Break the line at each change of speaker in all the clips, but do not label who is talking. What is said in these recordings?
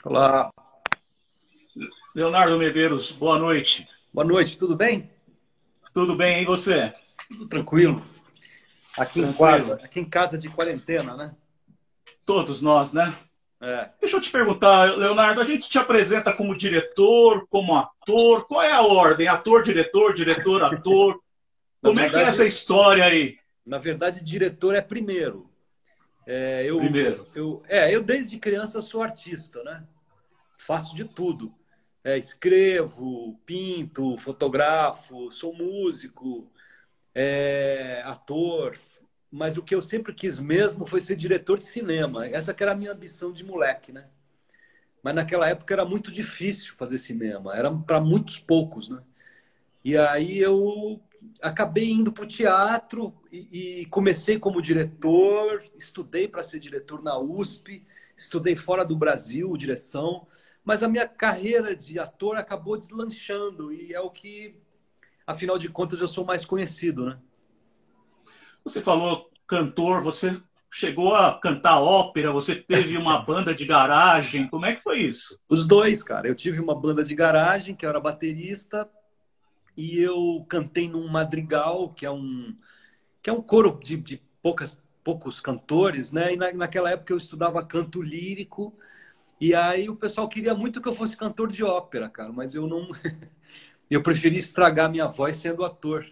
Olá,
Leonardo Medeiros, boa noite.
boa noite, tudo bem?
Tudo bem, e você?
Tudo tranquilo.
Tranquilo?
Aqui em casa de quarentena, né?
Todos nós, né?
É.
Deixa eu te perguntar, Leonardo, a gente te apresenta como diretor, como ator, qual é a ordem? Ator, diretor, diretor, ator?
Na
Como é que é essa
verdade,
história aí?
na verdade, diretor é primeiro. É,
Primeiro.
eu desde criança sou artista, né? Faço de tudo. Escrevo, pinto, fotografo, sou músico, ator. Mas o que eu sempre quis mesmo foi ser diretor de cinema. Essa que era a minha ambição de moleque, né? Mas naquela época era muito difícil fazer cinema, era para muitos poucos, né? E aí eu acabei indo para o teatro e comecei como diretor, estudei para ser diretor na USP, estudei fora do Brasil, direção, mas a minha carreira de ator acabou deslanchando e é o que, afinal de contas, eu sou mais conhecido, né?
Você falou cantor, você chegou a cantar ópera, você teve uma banda de garagem, como é que foi isso?
Os dois, cara. Eu tive uma banda de garagem, que eu era baterista, e eu cantei num madrigal, que é um coro de poucos cantores, né? E naquela época eu estudava canto lírico, e aí o pessoal queria muito que eu fosse cantor de ópera, cara, mas eu não. Eu preferi estragar minha voz sendo ator.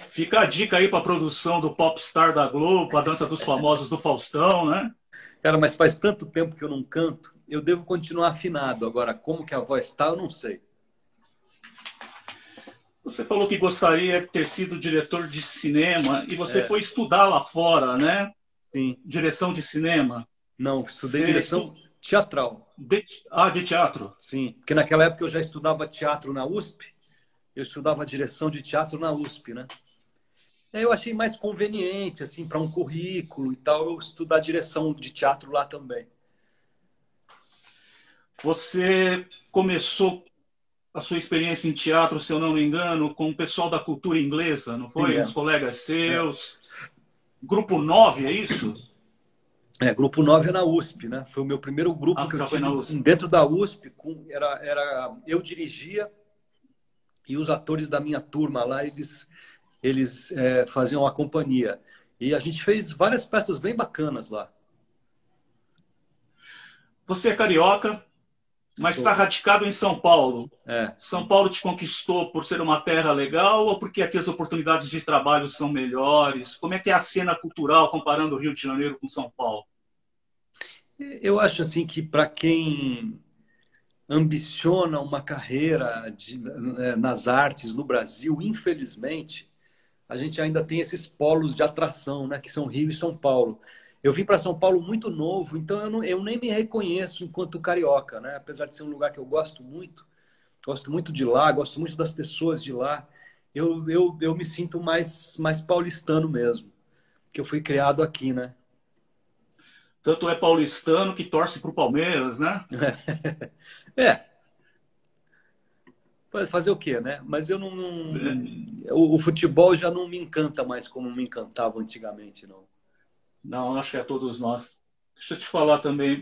Fica a dica aí para a produção do Popstar da Globo, a Dança dos Famosos do Faustão, né?
Cara, mas faz tanto tempo que eu não canto, eu devo continuar afinado. Agora, como que a voz está, eu não sei.
Você falou que gostaria de ter sido diretor de cinema e você
É,
foi estudar lá fora, né?
sim.
Direção de cinema.
Não, estudei
Você
direção teatral.
de teatro.
Sim, porque naquela época eu já estudava teatro na USP, eu estudava direção de teatro na USP, né? Aí eu achei mais conveniente, assim, para um currículo e tal, eu estudar direção de teatro lá também.
Você começou a sua experiência em teatro, se eu não me engano, com o pessoal da cultura inglesa, não
Sim,
foi? Uns colegas
é.
seus. Grupo 9, é isso?
Grupo 9 é na USP, né? Foi o meu primeiro grupo
Ah,
que eu
já foi
tive
na USP.
dentro da USP. Eu dirigia e os atores da minha turma lá, eles faziam a companhia. E a gente fez várias peças bem bacanas lá.
Você é carioca, mas está
Sou.
radicado em São Paulo.
É.
São Paulo te conquistou por ser uma terra legal ou porque aqui as oportunidades de trabalho são melhores? Como é que é a cena cultural comparando o Rio de Janeiro com São Paulo?
Eu acho assim que para quem ambiciona uma carreira nas artes no Brasil, infelizmente, a gente ainda tem esses polos de atração, né, que são Rio e São Paulo. Eu vim para São Paulo muito novo, então eu nem me reconheço enquanto carioca, né? Apesar de ser um lugar que eu gosto muito de lá, gosto muito das pessoas de lá. Eu me sinto mais paulistano mesmo, que eu fui criado aqui, né?
Tanto é paulistano que torce para o Palmeiras, né?
É, fazer o quê, né? Mas eu o futebol já não me encanta mais como me encantava antigamente, não.
Não, acho que é todos nós. Deixa eu te falar também.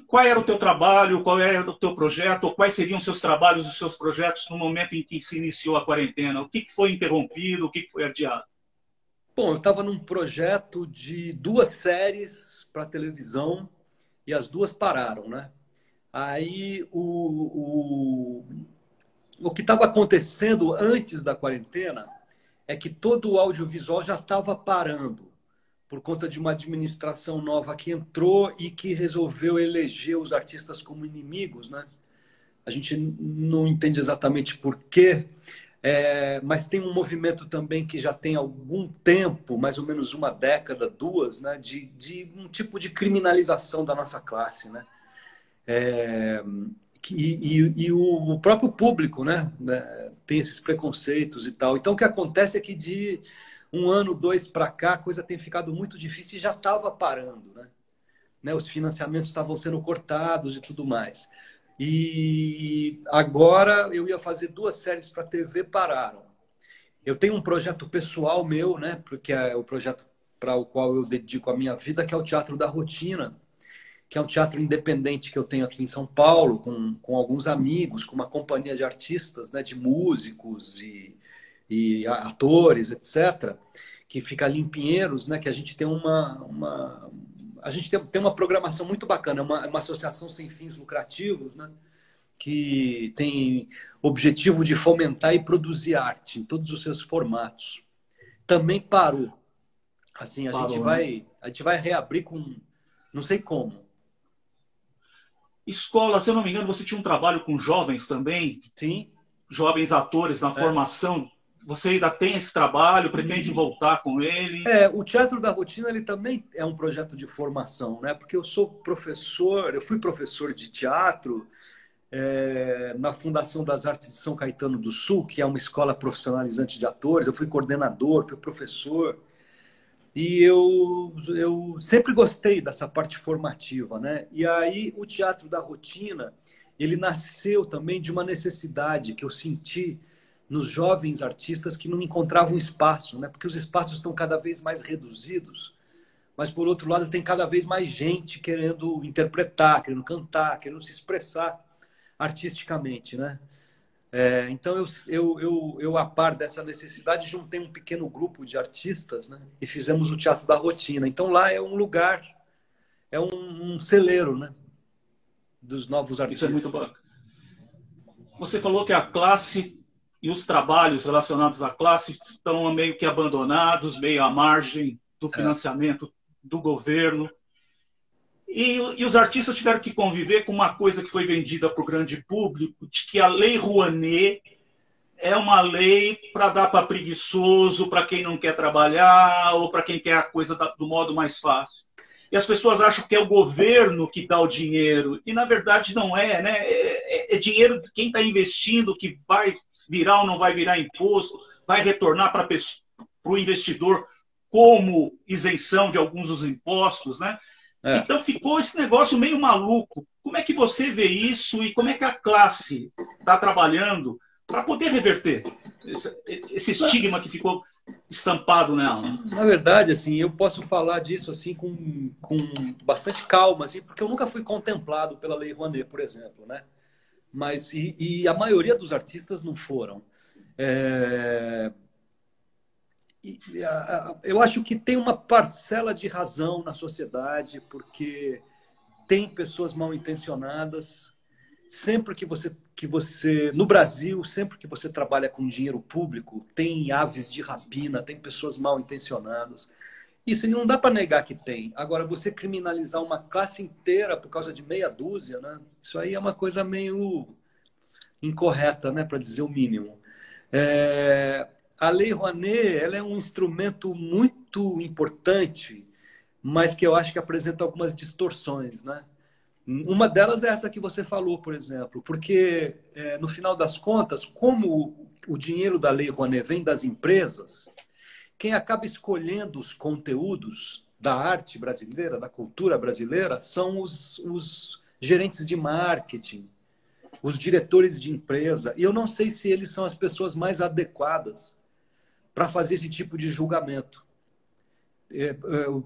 Qual era o teu trabalho? Qual era o teu projeto? Ou quais seriam os seus trabalhos, os seus projetos no momento em que se iniciou a quarentena? O que foi interrompido? O que foi adiado?
Bom, eu estava num projeto de duas séries para televisão e as duas pararam, né? Aí o que estava acontecendo antes da quarentena é que todo o audiovisual já estava parando por conta de uma administração nova que entrou e que resolveu eleger os artistas como inimigos, né? A gente não entende exatamente por quê, mas tem um movimento também que já tem algum tempo, mais ou menos uma década, duas, né, de um tipo de criminalização da nossa classe, né? E o próprio público, né, tem esses preconceitos e tal. Então, o que acontece é que de um ano, dois para cá, a coisa tem ficado muito difícil e já estava parando, né? Os financiamentos estavam sendo cortados e tudo mais. E agora eu ia fazer duas séries para a TV, pararam. Eu tenho um projeto pessoal meu, né? Porque é o projeto para o qual eu dedico a minha vida, que é o Teatro da Rotina. que é um teatro independente que eu tenho aqui em São Paulo, com alguns amigos, com uma companhia de artistas, né, de músicos e atores, etc., que fica ali em Pinheiros, né, que a gente tem a gente tem uma programação muito bacana, é uma associação sem fins lucrativos, né, que tem objetivo de fomentar e produzir arte em todos os seus formatos. Também parou. Assim,
Parou, né?
a gente vai reabrir com não sei como.
Escola, se eu não me engano, você tinha um trabalho com jovens também,
Sim.
jovens atores na
É.
formação. Você ainda tem esse trabalho, pretende voltar com ele?
O Teatro da Rotina ele também é um projeto de formação, né? Porque eu sou professor, eu fui professor de teatro na Fundação das Artes de São Caetano do Sul, que é uma escola profissionalizante de atores. Eu fui coordenador, fui professor. E eu sempre gostei dessa parte formativa, né? E aí o Teatro da Rotina, ele nasceu também de uma necessidade que eu senti nos jovens artistas que não encontravam espaço, né? Porque os espaços estão cada vez mais reduzidos, mas por outro lado tem cada vez mais gente querendo interpretar, querendo cantar, querendo se expressar artisticamente, né? Então, a par dessa necessidade, juntei um pequeno grupo de artistas, né? E fizemos o Teatro da Rotina. Então, lá é um lugar, é um celeiro, né? Dos novos
Isso é muito
artistas.
bacana. Você falou que a classe e os trabalhos relacionados à classe estão meio que abandonados, meio à margem do
É,
financiamento do governo. E os artistas tiveram que conviver com uma coisa que foi vendida para o grande público, de que a Lei Rouanet é uma lei para dar para preguiçoso, para quem não quer trabalhar, ou para quem quer a coisa do modo mais fácil. E as pessoas acham que é o governo que dá o dinheiro, e na verdade não é, né? É dinheiro de quem está investindo, que vai virar ou não vai virar imposto, vai retornar para o investidor como isenção de alguns dos impostos, né?
é.
Então ficou esse negócio meio maluco. Como é que você vê isso e como é que a classe está trabalhando para poder reverter esse estigma que ficou estampado nela?
Na verdade, assim, eu posso falar disso assim com bastante calma, assim, porque eu nunca fui contemplado pela Lei Rouanet, por exemplo, né? Mas e a maioria dos artistas não foram. É, eu acho que tem uma parcela de razão na sociedade, porque tem pessoas mal intencionadas. Sempre no Brasil, sempre que você trabalha com dinheiro público, tem aves de rapina, tem pessoas mal intencionadas. Isso não dá para negar que tem. Agora, você criminalizar uma classe inteira por causa de meia dúzia, né? Isso aí é uma coisa meio incorreta, né? Para dizer o mínimo. É, a Lei Rouanet, ela é um instrumento muito importante, mas que eu acho que apresenta algumas distorções, né? Uma delas é essa que você falou, por exemplo, porque no final das contas, como o dinheiro da Lei Rouanet vem das empresas, quem acaba escolhendo os conteúdos da arte brasileira, da cultura brasileira, são os gerentes de marketing, os diretores de empresa. E eu não sei se eles são as pessoas mais adequadas para fazer esse tipo de julgamento.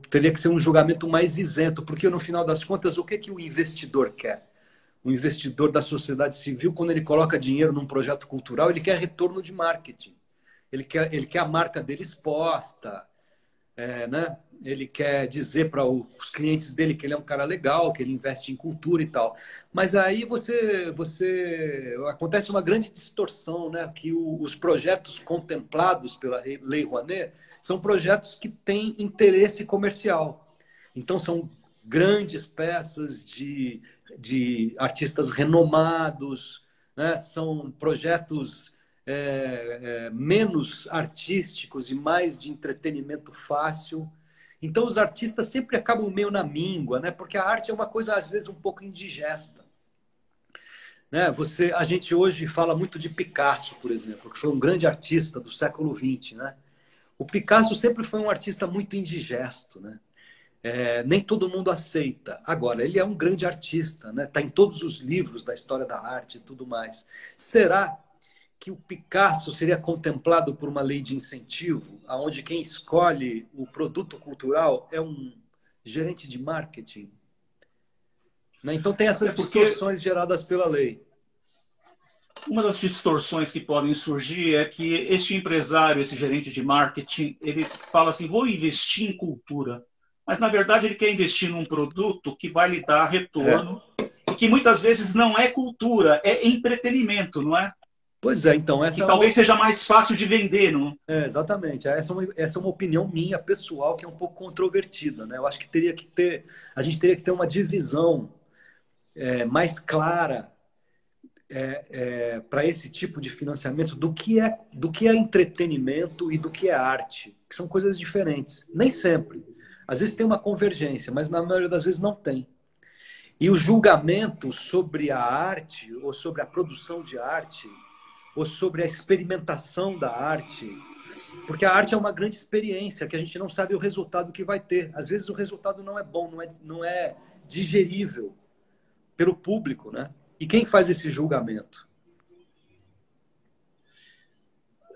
Teria que ser um julgamento mais isento, porque no final das contas, o que, que o investidor quer? O investidor da sociedade civil, quando ele coloca dinheiro num projeto cultural, ele quer retorno de marketing. Ele quer a marca dele exposta, né? Ele quer dizer para os clientes dele que ele é um cara legal, que ele investe em cultura e tal. Mas aí acontece uma grande distorção, né? Que os projetos contemplados pela Lei Rouanet são projetos que têm interesse comercial. Então são grandes peças de artistas renomados, né? São projetos menos artísticos e mais de entretenimento fácil. Então, os artistas sempre acabam meio na míngua, né? Porque a arte é uma coisa, às vezes, um pouco indigesta. Né? A gente hoje fala muito de Picasso, por exemplo, que foi um grande artista do século XX. Né? O Picasso sempre foi um artista muito indigesto. Né? Nem todo mundo aceita. Agora, ele é um grande artista, né? Está em todos os livros da história da arte e tudo mais. Será que o Picasso seria contemplado por uma lei de incentivo, onde quem escolhe o produto cultural é um gerente de marketing? Né? Então tem
Até
essas
porque
distorções geradas pela lei.
uma das distorções que podem surgir é que este empresário, esse gerente de marketing, ele fala assim, vou investir em cultura. Mas, na verdade, ele quer investir num produto que vai lhe dar
É.
retorno, e que muitas vezes não é cultura, é entretenimento, não é?
Pois é, então,
Que
essa é
talvez
uma.
seja mais fácil de vender, não?
É, exatamente. Essa é uma opinião minha, pessoal, que é um pouco controvertida. Né? Eu acho que a gente teria que ter uma divisão mais clara para esse tipo de financiamento do que é entretenimento e do que é arte, que são coisas diferentes. Nem sempre. Às vezes tem uma convergência, mas na maioria das vezes não tem. E o julgamento sobre a arte, ou sobre a produção de arte, ou sobre a experimentação da arte, porque a arte é uma grande experiência que a gente não sabe o resultado que vai ter. Às vezes o resultado não é bom, não é digerível pelo público, né? E quem faz esse julgamento?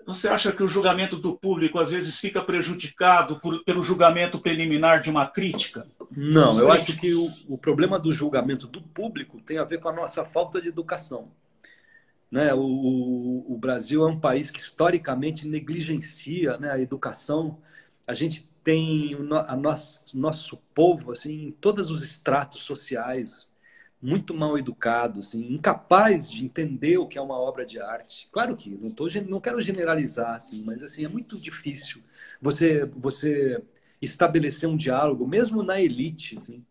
Você acha que o julgamento do público às vezes fica prejudicado pelo julgamento preliminar de uma crítica?
Não,
Dos
eu acho que
críticos?
o problema do julgamento do público tem a ver com a nossa falta de educação. Né? O Brasil é um país que historicamente negligencia, né, a educação. A gente tem nosso povo assim, em todos os estratos sociais muito mal educado, assim, incapaz de entender o que é uma obra de arte. Claro que não quero generalizar, assim, mas assim é muito difícil você estabelecer um diálogo, mesmo na elite, assim,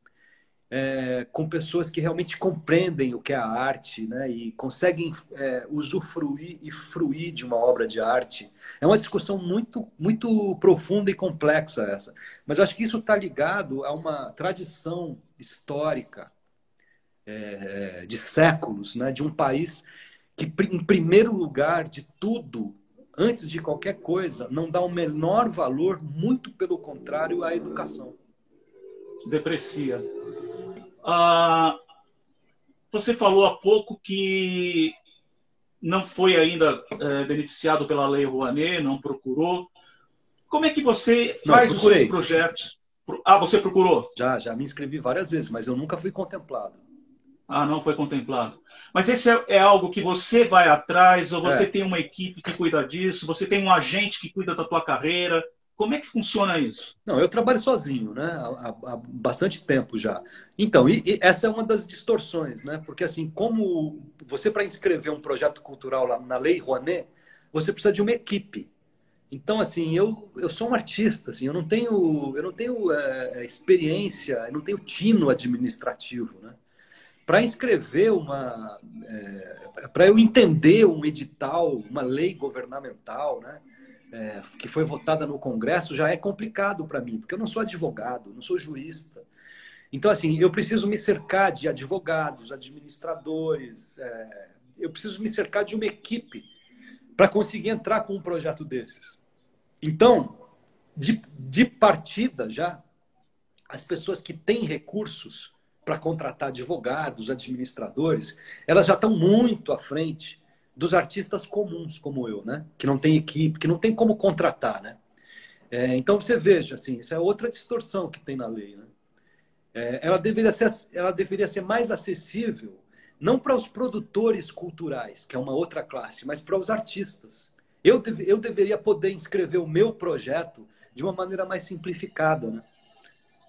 com pessoas que realmente compreendem o que é a arte, né, e conseguem usufruir e fruir de uma obra de arte. É uma discussão muito profunda e complexa essa. Mas eu acho que isso está ligado a uma tradição histórica de séculos, né, de um país que, em primeiro lugar de tudo, antes de qualquer coisa, não dá o menor valor, muito pelo contrário, à educação.
Deprecia. Ah, você falou há pouco que não foi ainda beneficiado pela Lei Rouanet, não procurou. Como é que você
Não,
faz os seus
procurei.
projetos? Ah, você procurou?
Já me inscrevi várias vezes, mas eu nunca fui contemplado.
Ah, não foi contemplado. Mas esse é algo que você vai atrás, ou você
É,
tem uma equipe que cuida disso, você tem um agente que cuida da tua carreira? Como é que funciona isso?
não, eu trabalho sozinho, né? Há bastante tempo já. Então, e essa é uma das distorções, né? Porque assim, como você para inscrever um projeto cultural lá na Lei Rouanet, você precisa de uma equipe. Então, assim, eu sou um artista, assim, eu não tenho experiência, eu não tenho tino administrativo, né? Para inscrever para eu entender um edital, uma lei governamental, né? Que foi votada no Congresso, já é complicado para mim, porque eu não sou advogado, não sou jurista. Então, assim, eu preciso me cercar de advogados, administradores, eu preciso me cercar de uma equipe para conseguir entrar com um projeto desses. Então, de partida já, as pessoas que têm recursos para contratar advogados, administradores, elas já estão muito à frente dos artistas comuns como eu, né? Que não tem equipe, que não tem como contratar, né? Então você veja, assim, isso é outra distorção que tem na lei, né? Ela deveria ser mais acessível não para os produtores culturais, que é uma outra classe, mas para os artistas. Eu deveria poder inscrever o meu projeto de uma maneira mais simplificada, né?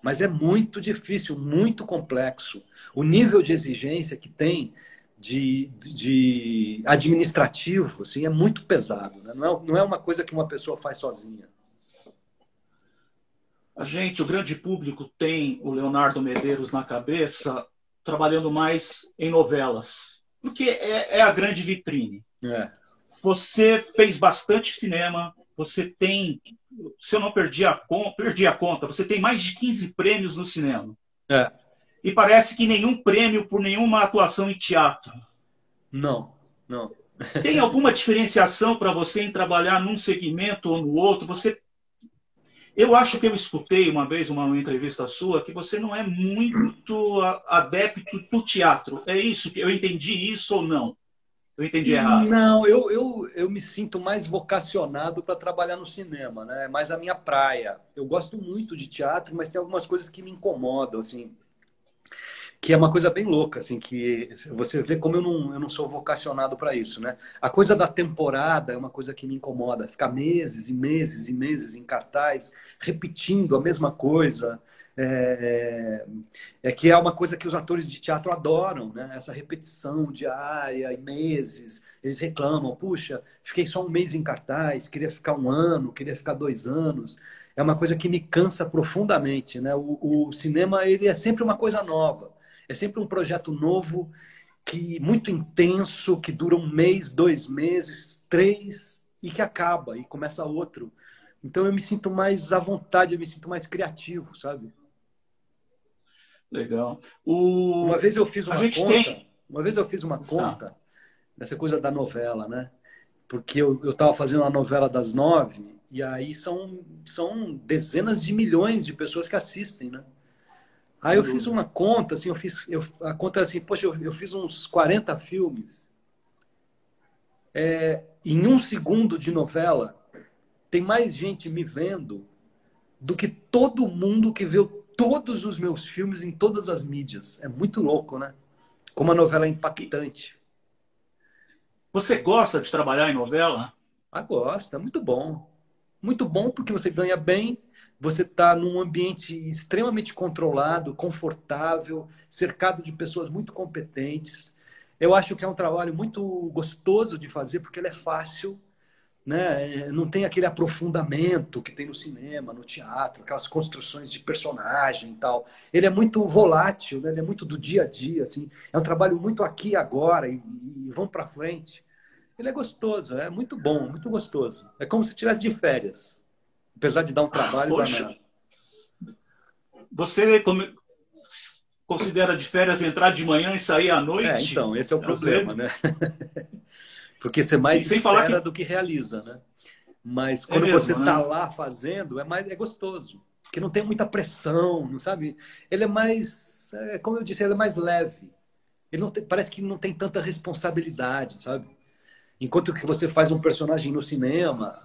Mas é muito difícil, muito complexo. O nível de exigência que tem de administrativo assim, é muito pesado. Né? Não é uma coisa que uma pessoa faz sozinha.
A gente, o grande público, tem o Leonardo Medeiros na cabeça trabalhando mais em novelas, porque é a grande vitrine.
É,
Você fez bastante cinema, você tem, se eu não perdi a conta, você tem mais de 15 prêmios no cinema.
é.
E parece que nenhum prêmio por nenhuma atuação em teatro.
Não, não.
Tem alguma diferenciação para você em trabalhar num segmento ou no outro? Eu acho que eu escutei uma vez uma entrevista sua que você não é muito adepto do teatro. É isso? Eu entendi isso ou não? Eu entendi errado.
Não, eu me sinto mais vocacionado para trabalhar no cinema, né? É mais a minha praia. Eu gosto muito de teatro, mas tem algumas coisas que me incomodam, assim. que é uma coisa bem louca, assim, que você vê como eu não sou vocacionado para isso, né? A coisa da temporada é uma coisa que me incomoda, ficar meses e meses e meses em cartaz, repetindo a mesma coisa, é, que é uma coisa que os atores de teatro adoram, né? Essa repetição diária e meses, eles reclamam, puxa, fiquei só um mês em cartaz, queria ficar um ano, queria ficar 2 anos. É uma coisa que me cansa profundamente, né? O cinema, ele é sempre uma coisa nova. É sempre um projeto novo, que muito intenso, que dura um mês, 2 meses, três, e que acaba, e começa outro. Então eu me sinto mais à vontade, eu me sinto mais criativo, sabe?
Legal.
Uma vez eu fiz
A
uma
gente
conta,
tem.
uma vez eu fiz uma
Tá.
conta nessa coisa da novela, né? Porque eu estava fazendo a novela das 9, e aí são dezenas de milhões de pessoas que assistem, né? Aí
Sem
eu fiz
dúvida.
uma conta, assim, a conta é assim, poxa, eu fiz uns 40 filmes. Em 1 segundo de novela, tem mais gente me vendo do que todo mundo que viu todos os meus filmes em todas as mídias. É muito louco, né? Como a novela é
E
impactante.
você gosta de trabalhar em novela?
Ah, gosta, é muito bom. Muito bom porque você ganha bem, você está num ambiente extremamente controlado, confortável, cercado de pessoas muito competentes. Eu acho que é um trabalho muito gostoso de fazer porque ele é fácil, né? Não tem aquele aprofundamento que tem no cinema, no teatro, aquelas construções de personagem e tal. Ele é muito volátil, né? Ele é muito do dia a dia, assim. É um trabalho muito aqui e agora e vão para frente. Ele é gostoso, é muito bom, muito gostoso. É como se estivesse de férias, apesar de dar um trabalho
Poxa,
danado.
você considera de férias entrar de manhã e sair à noite,
Então, esse é o
às
problema,
vezes?
né? Porque você
E
mais
sem falar
espera
que
do que realiza, né? Mas
é
quando você
mesmo,
tá
né?
lá fazendo, é gostoso. Porque não tem muita pressão, não sabe? Ele é mais, como eu disse, ele é mais leve. Ele não tem, parece que não tem tanta responsabilidade, sabe? Enquanto que você faz um personagem no cinema,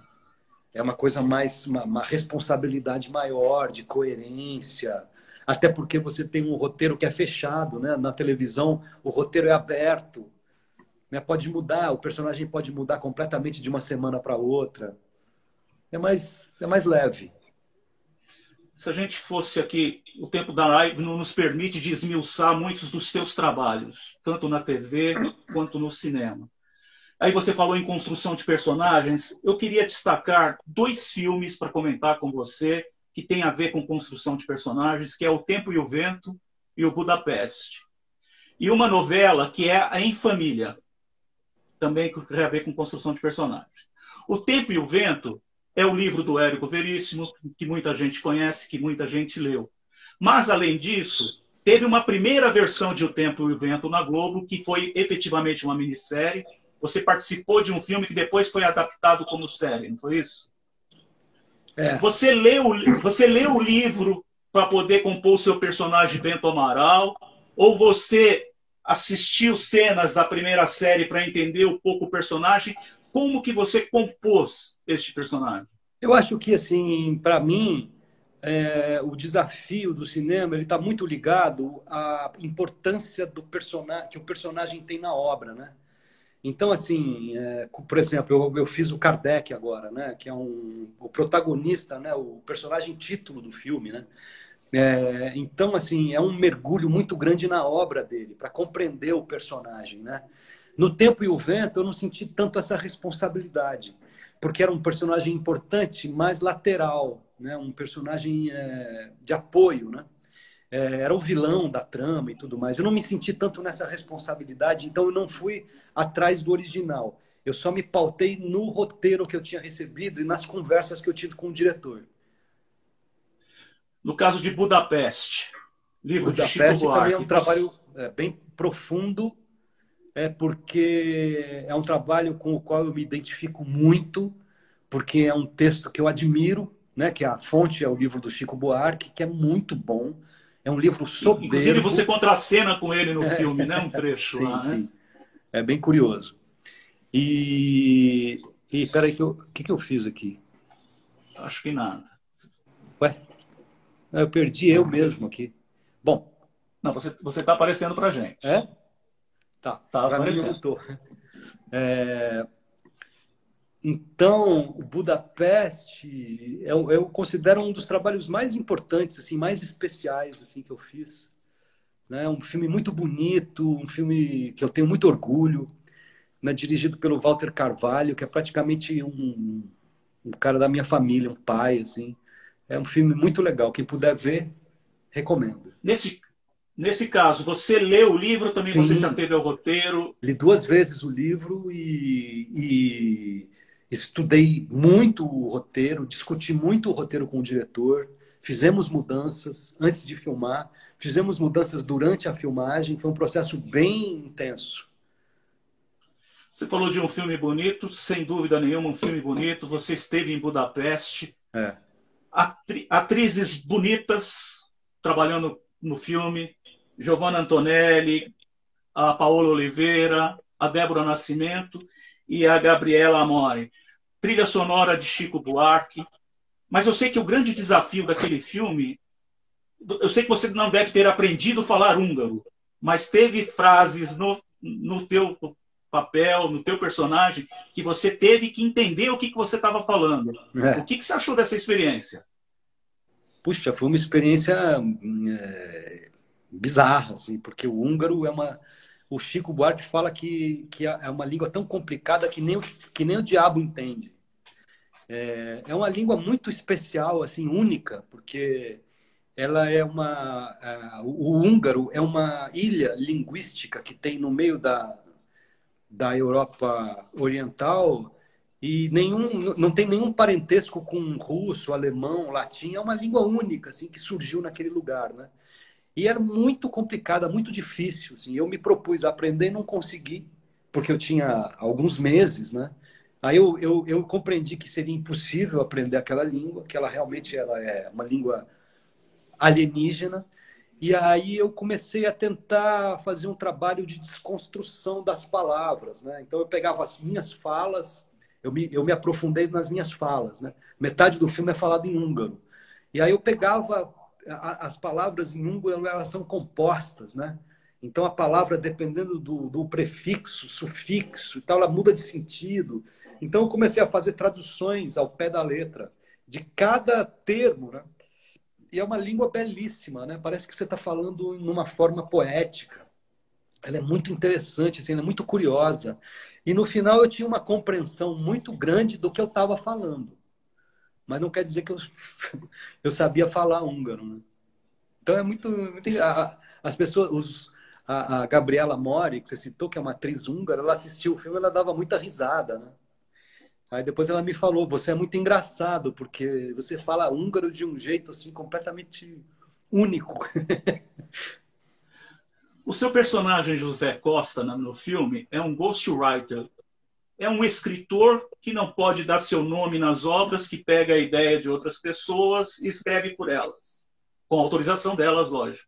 é uma coisa mais, uma responsabilidade maior de coerência. Até porque você tem um roteiro que é fechado, né? Na televisão, o roteiro é aberto, né? Pode mudar, o personagem pode mudar completamente de uma semana para outra. É mais leve.
Se a gente fosse aqui, o tempo da live não nos permite de esmiuçar muitos dos seus trabalhos, tanto na TV quanto no cinema. Aí você falou em construção de personagens. Eu queria destacar 2 filmes para comentar com você que tem a ver com construção de personagens, que é O Tempo e o Vento e o Budapeste. E uma novela que é a Em Família, também que tem a ver com construção de personagens. O Tempo e o Vento é o livro do Érico Veríssimo, que muita gente conhece, que muita gente leu. Mas, além disso, teve uma primeira versão de O Tempo e o Vento na Globo, que foi efetivamente uma minissérie. Você participou de um filme que depois foi adaptado como série, não foi isso?
É,
Você leu o livro para poder compor o seu personagem Bento Amaral? Ou você assistiu cenas da primeira série para entender um pouco o personagem? Como que você compôs este personagem?
eu acho que, assim, para mim, o desafio do cinema ele está muito ligado à importância do personagem que o personagem tem na obra, né? Então, assim, por exemplo, eu fiz o Kardec agora, né? Que é o protagonista, né? O personagem título do filme, né? Então, assim, é um mergulho muito grande na obra dele, para compreender o personagem, né? No Tempo e o Vento, eu não senti tanto essa responsabilidade, porque era um personagem importante, mais lateral, né? Um personagem de apoio, né? Era o vilão da trama e tudo mais. Eu não me senti tanto nessa responsabilidade, então eu não fui atrás do original. Eu só me pautei no roteiro que eu tinha recebido e nas conversas que eu tive com o diretor.
No caso de Budapeste, livro de Chico
Budapeste também é um
Buarque, você,
trabalho bem profundo, porque é um trabalho com o qual eu me identifico muito, porque é um texto que eu admiro, né? Que a fonte é o livro do Chico Buarque, que é muito bom. É um livro
inclusive você
soberbo.
contracena com ele no filme, né? Um trecho
Sim,
lá, né?
sim. É bem curioso. E peraí, o que eu fiz aqui?
Acho que nada.
Ué, eu perdi eu
Você,
mesmo aqui. Bom,
Não, você está aparecendo para gente.
É? Tá.
Está
Para mim eu não
aparecendo.
tô. Então, o Budapeste eu considero um dos trabalhos mais importantes, assim, mais especiais assim que eu fiz, né? Um filme muito bonito, um filme que eu tenho muito orgulho, né? Dirigido pelo Walter Carvalho, que é praticamente um cara da minha família, um pai, assim. É um filme muito legal. Quem puder ver, recomendo.
Nesse, nesse caso, você leu o livro, também você se
Sim,
ateve ao roteiro.
li duas vezes o livro e estudei muito o roteiro, discuti muito o roteiro com o diretor, fizemos mudanças antes de filmar, fizemos mudanças durante a filmagem, foi um processo bem intenso.
Você falou de um filme bonito, sem dúvida nenhuma, um filme bonito. Você esteve em Budapeste.
É.
Atrizes bonitas trabalhando no filme. Giovanna Antonelli, a Paola Oliveira, a Débora Nascimento e a Gabriela Amore. Trilha sonora de Chico Buarque. Mas eu sei que o grande desafio daquele filme, eu sei que você não deve ter aprendido a falar húngaro, mas teve frases no teu papel, no teu personagem, que você teve que entender o que você estava falando. O
É.
que você achou dessa experiência?
Puxa, foi uma experiência bizarra, assim, porque o húngaro é uma. O Chico Buarque fala que é uma língua tão complicada que nem o diabo entende. É uma língua muito especial, assim, única, porque ela é uma. O húngaro é uma ilha linguística que tem no meio da Europa Oriental e não tem nenhum parentesco com russo, alemão, latim. É uma língua única, assim, que surgiu naquele lugar, né? E era muito complicada, muito difícil. Assim. Eu me propus a aprender e não consegui, porque eu tinha alguns meses, né? Aí eu compreendi que seria impossível aprender aquela língua, que ela realmente ela é uma língua alienígena. E aí eu comecei a tentar fazer um trabalho de desconstrução das palavras, né? Então eu pegava as minhas falas, eu me aprofundei nas minhas falas, né? Metade do filme é falado em húngaro. E aí eu pegava as palavras em húngaro, elas são compostas, né? Então a palavra, dependendo do prefixo, sufixo e tal, ela muda de sentido. Então eu comecei a fazer traduções ao pé da letra de cada termo, né? E é uma língua belíssima, né? Parece que você está falando numa forma poética. Ela é muito interessante, assim, ela é muito curiosa. E no final eu tinha uma compreensão muito grande do que eu estava falando. Mas não quer dizer que eu sabia falar húngaro, né? Então é muito as pessoas, a Gabriela Mori, que você citou, que é uma atriz húngara, ela assistiu o filme, ela dava muita risada, né? Aí depois ela me falou, você é muito engraçado, porque você fala húngaro de um jeito assim completamente único.
O seu personagem, José Costa, no filme, é um ghostwriter. É um escritor que não pode dar seu nome nas obras, que pega a ideia de outras pessoas e escreve por elas. Com autorização delas, lógico.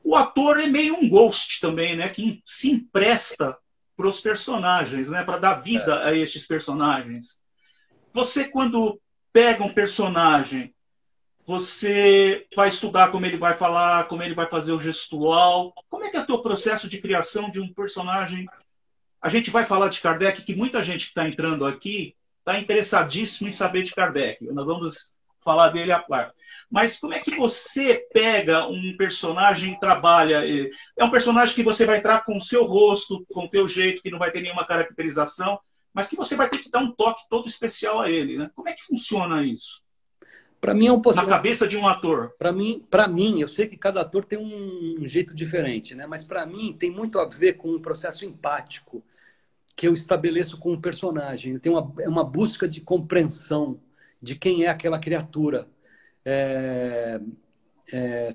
O ator é meio um ghost também, né? Que se empresta para os personagens, né? Para dar vida a estes personagens. Você, quando pega um personagem, você vai estudar como ele vai falar, como ele vai fazer o gestual. Como é que é o teu processo de criação de um personagem? A gente vai falar de Kardec, que muita gente que está entrando aqui está interessadíssimo em saber de Kardec. Nós vamos falar dele à parte. Mas como é que você pega um personagem e trabalha? É um personagem que você vai entrar com o seu rosto, com o teu jeito, que não vai ter nenhuma caracterização, mas que você vai ter que dar um toque todo especial a ele, né? Como é que funciona isso?
Para mim é um
Na cabeça de um ator.
Para mim, eu sei que cada ator tem um jeito diferente, né? Mas para mim tem muito a ver com um processo empático que eu estabeleço com o personagem. Tem uma busca de compreensão de quem é aquela criatura.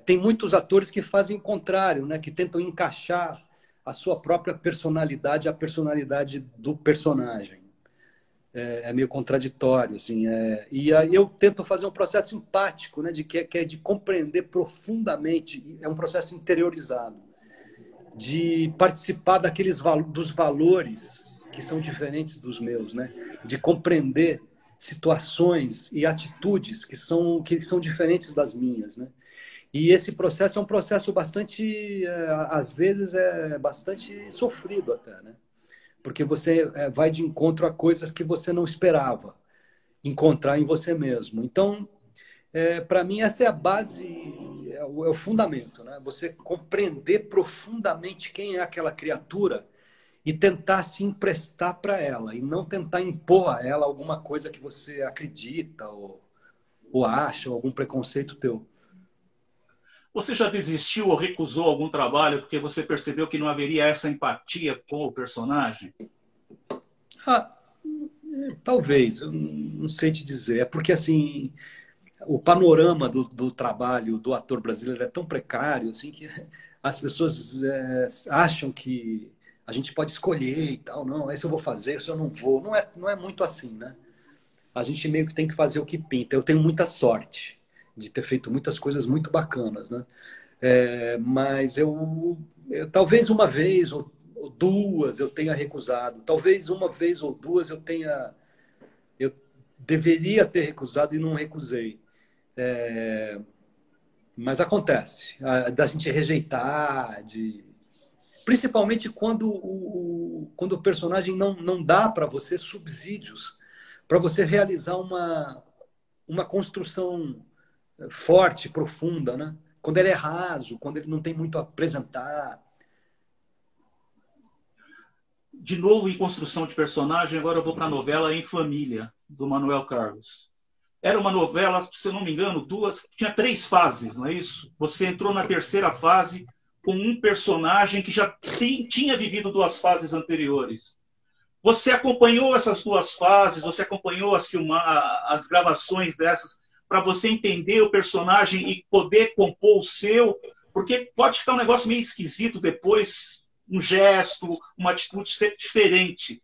Tem muitos atores que fazem o contrário, né? Que tentam encaixar a sua própria personalidade à personalidade do personagem. É meio contraditório, assim. E aí eu tento fazer um processo empático, né? Que é de compreender profundamente, é um processo interiorizado, de participar dos valores que são diferentes dos meus, né? De compreender situações e atitudes que são diferentes das minhas, né? E esse processo é um processo bastante, às vezes, é bastante sofrido até, né? Porque você vai de encontro a coisas que você não esperava encontrar em você mesmo. Então, para mim, essa é a base, é o fundamento, né? Você compreender profundamente quem é aquela criatura e tentar se emprestar para ela, e não tentar impor a ela alguma coisa que você acredita ou acha, ou algum preconceito teu.
Você já desistiu ou recusou algum trabalho porque você percebeu que não haveria essa empatia com o personagem?
Ah, talvez, eu não sei te dizer. É porque, assim, o panorama do trabalho do ator brasileiro é tão precário assim que as pessoas acham que a gente pode escolher e tal. Não, esse eu vou fazer, esse eu não vou. Não é muito assim, né? A gente meio que tem que fazer o que pinta. Eu tenho muita sorte de ter feito muitas coisas muito bacanas, né? Mas eu talvez uma vez ou duas eu tenha recusado. Talvez uma vez ou duas eu deveria ter recusado e não recusei. Mas acontece, da gente rejeitar, principalmente quando o personagem não dá para você subsídios, para você realizar uma construção forte, profunda, né? Quando ele é raso, quando ele não tem muito a apresentar.
De novo em construção de personagem, agora eu vou para a novela Em Família, do Manuel Carlos. Era uma novela, se eu não me engano, tinha 3 fases, não é isso? Você entrou na terceira fase com um personagem que já tinha vivido 2 fases anteriores. Você acompanhou essas 2 fases, você acompanhou as gravações dessas, para você entender o personagem e poder compor o seu, porque pode ficar um negócio meio esquisito depois, um gesto, uma atitude ser diferente.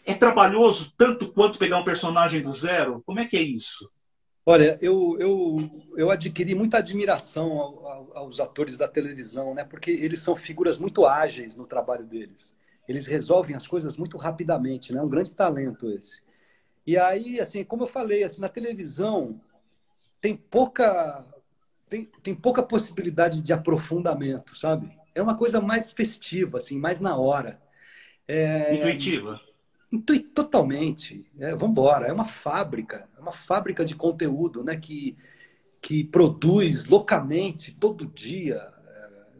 É trabalhoso tanto quanto pegar um personagem do zero? Como é que é isso?
Olha, eu adquiri muita admiração aos atores da televisão, né? Porque eles são figuras muito ágeis no trabalho deles. Eles resolvem as coisas muito rapidamente, né? É um grande talento esse. E aí, assim, como eu falei, assim, na televisão tem pouca possibilidade de aprofundamento, sabe? É uma coisa mais festiva, assim, mais na hora.
Intuitiva.
Totalmente. Vamos embora. É uma fábrica de conteúdo, né? Que produz loucamente todo dia.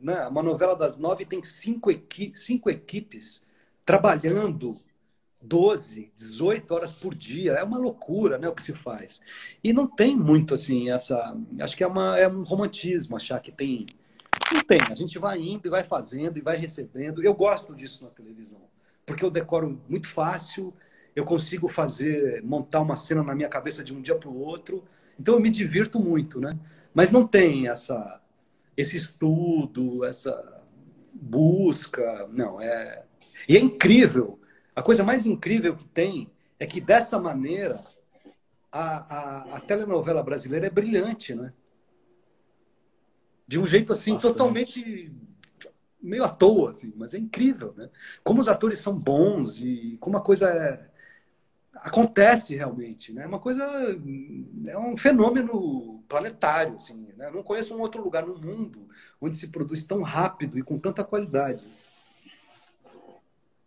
Né? Uma novela das 9 tem cinco equipes trabalhando 12, 18 horas por dia. É uma loucura, né, o que se faz. E não tem muito assim essa. Acho que é um romantismo achar que tem. Não tem. A gente vai indo e vai fazendo e vai recebendo. Eu gosto disso na televisão, porque eu decoro muito fácil. Eu consigo montar uma cena na minha cabeça de um dia para o outro. Então eu me divirto muito, né? Mas não tem esse estudo, essa busca, não é. E é incrível. A coisa mais incrível que tem é que dessa maneira a telenovela brasileira é brilhante, né? De um jeito assim
Bastante.
totalmente meio à toa, assim, mas é incrível, né? Como os atores são bons e como a coisa acontece realmente, né? Uma coisa é um fenômeno planetário, assim, né? Eu não conheço um outro lugar no mundo onde se produz tão rápido e com tanta qualidade.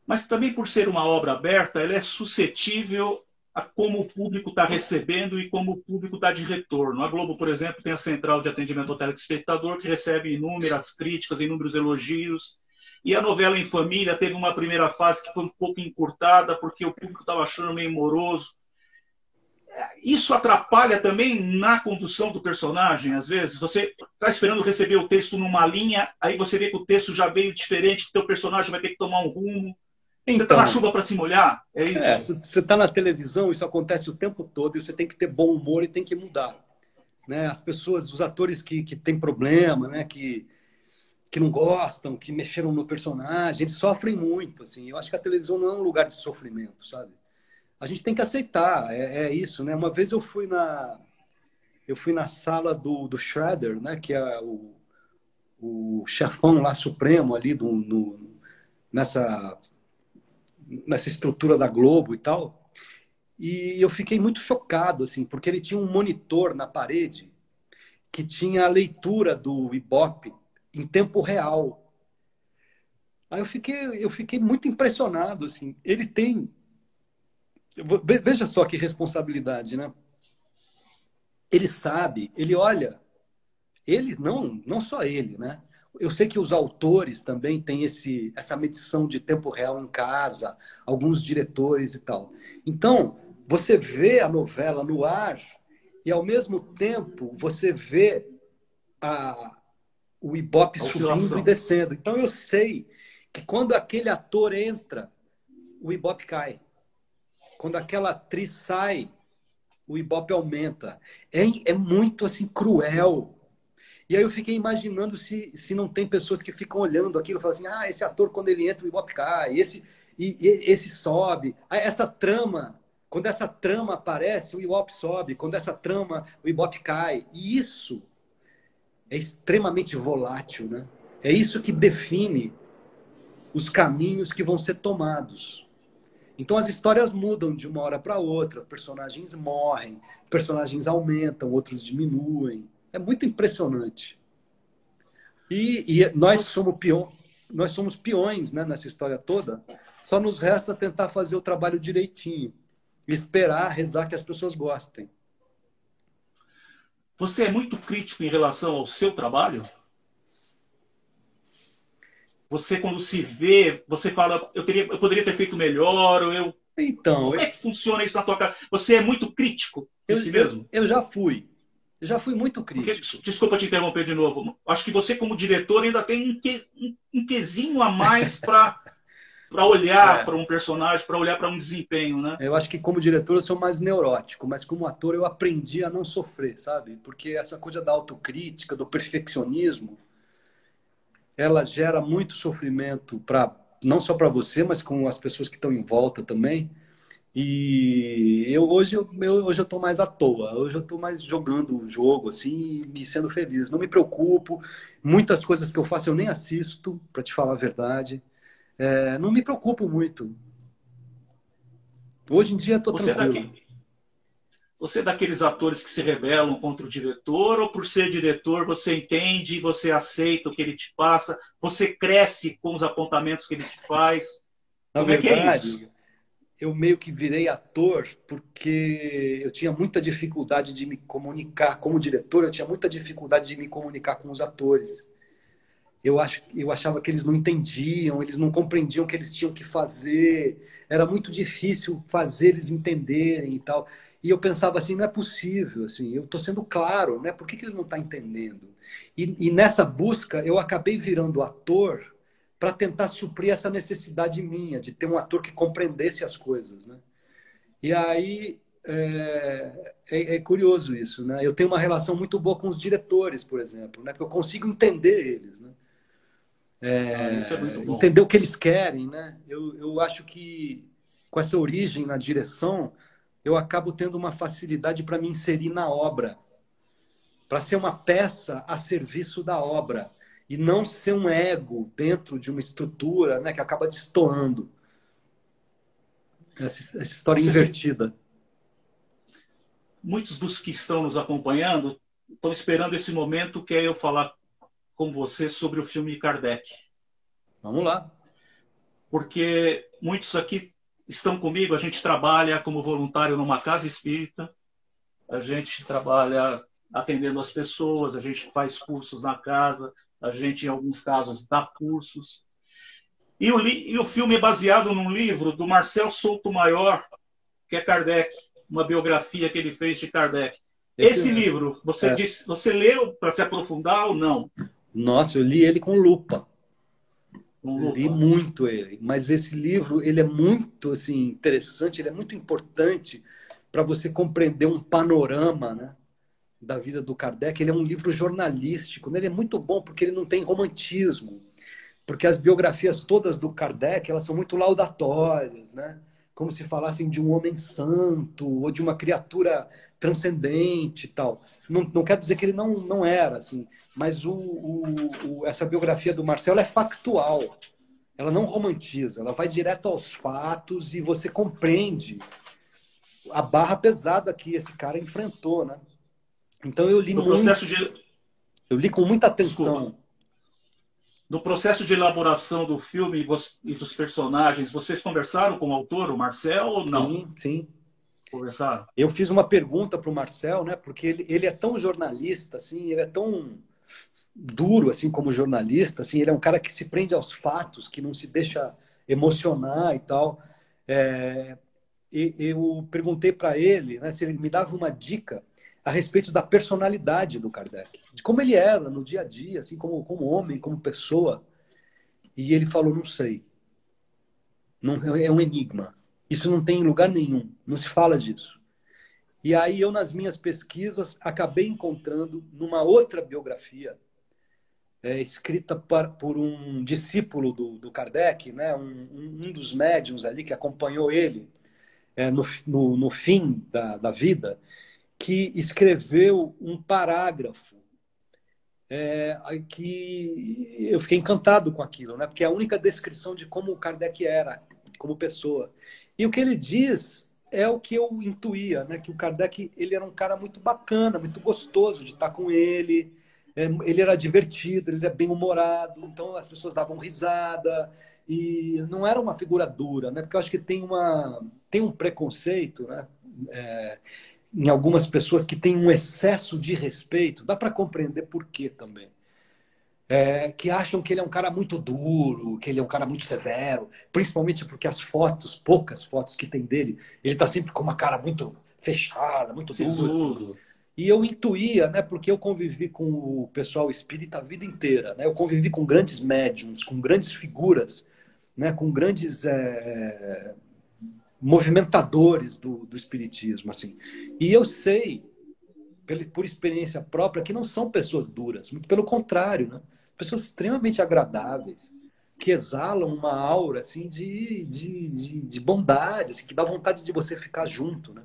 Mas também por ser uma obra aberta, ela é suscetível a como o público está recebendo e como o público está de retorno. A Globo, por exemplo, tem a central de atendimento ao telespectador, que recebe inúmeras críticas, inúmeros elogios. E a novela Em Família teve uma primeira fase que foi um pouco encurtada, porque o público estava achando meio moroso. Isso atrapalha também na condução do personagem, às vezes. Você está esperando receber o texto numa linha, aí você vê que o texto já veio diferente, que o teu personagem vai ter que tomar um rumo. Você está na
Então,
chuva para se molhar? É isso?
você está na televisão, isso acontece o tempo todo e você tem que ter bom humor e tem que mudar, né? As pessoas, os atores que têm problema, né? Que não gostam, que mexeram no personagem, eles sofrem muito, assim. Eu acho que a televisão não é um lugar de sofrimento, sabe? A gente tem que aceitar, é isso, né? Uma vez eu fui na sala do Shredder, né? Que é o chefão lá supremo ali nessa, nessa estrutura da Globo e tal. E eu fiquei muito chocado, assim, porque ele tinha um monitor na parede que tinha a leitura do Ibope em tempo real. Aí eu fiquei muito impressionado, assim. Ele tem... Veja só que responsabilidade, né? Ele sabe, ele olha, ele não só ele, né? Eu sei que os autores também têm essa medição de tempo real em casa, alguns diretores e tal. Então, você vê a novela no ar e, ao mesmo tempo, você vê o Ibope
A
subindo e
oscilação.
descendo. Então, eu sei que quando aquele ator entra, o Ibope cai. Quando aquela atriz sai, o Ibope aumenta. É muito assim cruel. E aí eu fiquei imaginando se não tem pessoas que ficam olhando aquilo e falam assim, esse ator, quando ele entra, o Ibope cai, esse sobe. Essa trama, quando essa trama aparece, o Ibope sobe. Quando essa trama, o Ibope cai. E isso é extremamente volátil, né? É isso que define os caminhos que vão ser tomados. Então as histórias mudam de uma hora para outra, personagens morrem, personagens aumentam, outros diminuem. É muito impressionante. E nós que
Você,
nós somos peões, né, nessa história toda. Só nos resta tentar fazer o trabalho direitinho, esperar, rezar que as pessoas gostem.
você é muito crítico em relação ao seu trabalho? Você, quando se vê, você fala, eu poderia ter feito melhor, ou eu...
Então,
Como é que funciona isso na tua casa? Você é muito crítico de si mesmo?
eu já fui. Eu já fui muito
Porque,
crítico.
desculpa te interromper de novo, acho que você, como diretor, ainda tem um quesinho a mais para olhar
É,
para um personagem, para olhar para um desempenho, né?
eu acho que como diretor eu sou mais neurótico, mas como ator eu aprendi a não sofrer, sabe? Porque essa coisa da autocrítica, do perfeccionismo, ela gera muito sofrimento para não só para você, mas com as pessoas que estão em volta também. E hoje eu estou mais à toa, hoje eu estou mais jogando o jogo assim e sendo feliz. Não me preocupo, muitas coisas que eu faço eu nem assisto, para te falar a verdade. Não me preocupo muito. Hoje em dia estou
Você é,
tranquilo.
você é daqueles atores que se rebelam contra o diretor, ou por ser diretor você entende, você aceita o que ele te passa, você cresce com os apontamentos que ele te faz?
Na
Como é que é isso?
verdade, eu meio que virei ator porque eu tinha muita dificuldade de me comunicar como diretor, eu tinha muita dificuldade de me comunicar com os atores. Eu achava que eles não entendiam, eles não compreendiam o que eles tinham que fazer, era muito difícil fazer eles entenderem e tal. E eu pensava assim, não é possível, assim, eu estou sendo claro, né? Por que ele não está entendendo? E nessa busca eu acabei virando ator para tentar suprir essa necessidade minha de ter um ator que compreendesse as coisas, né? E aí é curioso isso, né? Eu tenho uma relação muito boa com os diretores, por exemplo, né? Porque eu consigo entender eles, né?
Ah, isso é muito bom.
Entender o que eles querem, né? Eu acho que com essa origem na direção, eu acabo tendo uma facilidade para me inserir na obra, para ser uma peça a serviço da obra e não ser um ego dentro de uma estrutura, né, que acaba destoando. Essa história
Você se...
invertida.
Muitos dos que estão nos acompanhando estão esperando esse momento que é eu falar com você sobre o filme Kardec.
Vamos lá.
Porque muitos aqui estão comigo, a gente trabalha como voluntário numa casa espírita, a gente trabalha atendendo as pessoas, a gente faz cursos na casa, a gente, em alguns casos, dá cursos. E o filme é baseado num livro do Marcel Souto-Maior, que é Kardec, uma biografia que ele fez de Kardec. Esse livro,
É.
você leu para se aprofundar ou não?
Nossa, eu li ele com lupa.
Com
Li
lupa.
muito ele, mas esse livro ele é muito assim interessante, ele é muito importante para você compreender um panorama, né, da vida do Kardec. Ele é um livro jornalístico, né? Ele é muito bom porque ele não tem romantismo, porque as biografias todas do Kardec elas são muito laudatórias, né? Como se falassem de um homem santo ou de uma criatura transcendente e tal. Não quero dizer que ele não era assim, mas essa biografia do Marcelo é factual. Ela não romantiza, ela vai direto aos fatos e você compreende a barra pesada que esse cara enfrentou, né? Então eu li
No processo
muito.
de
Eu li com muita
Desculpa.
atenção.
No processo de elaboração do filme e dos personagens, vocês conversaram com o autor, o Marcel, ou não?
Sim, sim.
Conversaram?
Eu fiz uma pergunta para o Marcel, né? Porque ele é tão jornalista, assim, ele é tão duro, assim, como jornalista, assim, ele é um cara que se prende aos fatos, que não se deixa emocionar e tal. É, eu perguntei para ele, né, se ele me dava uma dica a respeito da personalidade do Kardec, de como ele era no dia a dia, assim, como homem, como pessoa. E ele falou, não sei, não, é um enigma. Isso não tem em lugar nenhum, não se fala disso. E aí eu, nas minhas pesquisas, acabei encontrando numa outra biografia, escrita por um discípulo do Kardec, né, um dos médiuns ali que acompanhou ele no fim da vida, que escreveu um parágrafo que eu fiquei encantado com aquilo, né, porque é a única descrição de como o Kardec era, como pessoa. E o que ele diz é o que eu intuía, né, que o Kardec ele era um cara muito bacana, muito gostoso de estar com ele. Ele era divertido, ele era bem-humorado, então as pessoas davam risada, e não era uma figura dura, né? Porque eu acho que tem um preconceito, né? Em algumas pessoas que têm um excesso de respeito, dá para compreender por quê também. Que acham que ele é um cara muito duro, que ele é um cara muito severo, principalmente porque as fotos, poucas fotos que tem dele, ele está sempre com uma cara muito fechada, muito dura, assim.
Sisudo.
E eu intuía, né, porque eu convivi com o pessoal espírita a vida inteira, né? Eu convivi com grandes médiums, com grandes figuras, né, com grandes movimentadores do espiritismo, assim. E eu sei, por experiência própria, que não são pessoas duras, muito pelo contrário, né? Pessoas extremamente agradáveis, que exalam uma aura assim de bondade, assim, que dá vontade de você ficar junto, né?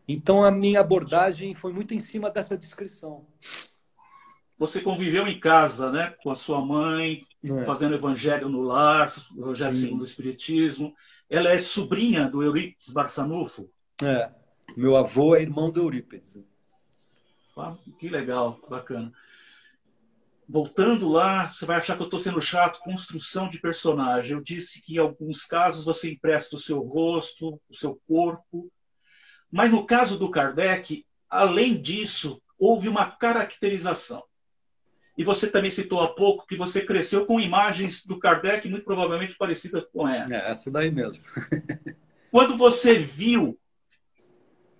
Então a minha abordagem foi muito em cima dessa descrição.
Você conviveu em casa, né, com a sua mãe,
É,
fazendo evangelho no lar, evangelho segundo o
sim.
Espiritismo. Ela é sobrinha do Eurípides Barçanufo.
É. Meu avô é irmão do Eurípides.
Ah, que legal, bacana. Voltando lá, você vai achar que eu estou sendo chato, construção de personagem. Eu disse que em alguns casos você empresta o seu rosto, o seu corpo, mas no caso do Kardec, além disso, houve uma caracterização. E você também citou há pouco que você cresceu com imagens do Kardec muito provavelmente parecidas com
É,
essa.
essa daí mesmo.
Quando você viu